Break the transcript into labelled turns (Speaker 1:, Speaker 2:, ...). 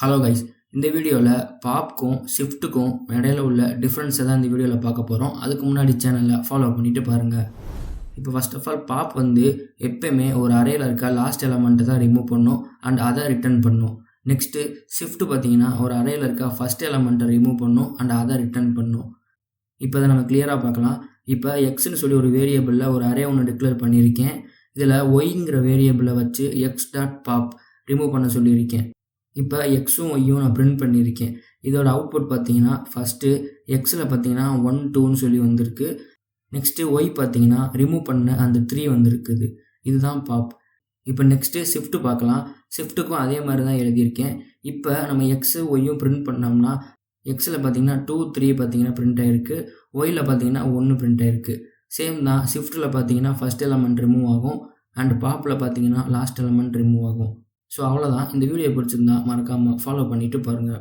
Speaker 1: Hello guys, இந்த வீடியோவில் பாப்க்கும் ஷிஃப்ட்டுக்கும் இடையில உள்ள டிஃப்ரென்ஸை தான் இந்த வீடியோவில் பார்க்க போகிறோம். அதுக்கு முன்னாடி சேனலில் ஃபாலோ பண்ணிவிட்டு பாருங்கள். இப்போ ஃபர்ஸ்ட் ஆஃப் ஆல் பாப் எப்போயுமே ஒரு அரேயில் இருக்க லாஸ்ட் எலமெண்ட்டை தான் ரிமூவ் பண்ணும் அண்ட் அதை ரிட்டர்ன் பண்ணும். நெக்ஸ்ட்டு ஷிஃப்ட் பார்த்தீங்கன்னா ஒரு அரேயில் இருக்க ஃபஸ்ட் எலமெண்ட்டை ரிமூவ் பண்ணும் அண்ட் அதை ரிட்டர்ன் பண்ணும். இப்போ அதை நம்ம கிளியராக பார்க்கலாம். இப்போ எக்ஸ்ன்னு சொல்லி ஒரு வேரியபிளில் ஒரு அரே ஒன்று டிக்ளேர் பண்ணியிருக்கேன். இதில் ஒய்ங்கிற வேரியபிளை வச்சு x.pop ரிமூவ் பண்ண சொல்லியிருக்கேன். இப்போ எக்ஸும் ஒய்யும் நான் பிரிண்ட் பண்ணியிருக்கேன். இதோட அவுட்புட் பார்த்தீங்கன்னா ஃபஸ்ட்டு எக்ஸில் பார்த்தீங்கன்னா 1 2ன்னு சொல்லி வந்திருக்கு. நெக்ஸ்ட்டு ஒய் பார்த்தீங்கன்னா ரிமூவ் பண்ண அந்த 3 வந்திருக்குது. இதுதான் பாப். இப்போ நெக்ஸ்ட்டு ஷிஃப்ட்டு பார்க்கலாம். ஷிஃப்ட்டுக்கும் அதே மாதிரி தான் எழுதியிருக்கேன். இப்போ நம்ம எக்ஸு ஒய்யும் பிரிண்ட் பண்ணோம்னா எக்ஸில் பார்த்தீங்கன்னா 2 3 பார்த்தீங்கன்னா பிரிண்ட் ஆகிருக்கு. ஒயில் பார்த்தீங்கன்னா 1 பிரிண்ட் ஆகிருக்கு. சேம் தான். ஷிஃப்ட்டில் பார்த்தீங்கன்னா ஃபஸ்ட் எலமெண்ட் ரிமூவ் ஆகும் அண்ட் பாப்பில் பார்த்தீங்கன்னா லாஸ்ட் எலமெண்ட் ரிமூவ் ஆகும். ஸோ அவ்வளோதான். இந்த வீடியோ பிடிச்சிருந்தா மறக்காமல் ஃபாலோ பண்ணிவிட்டு பாருங்கள்.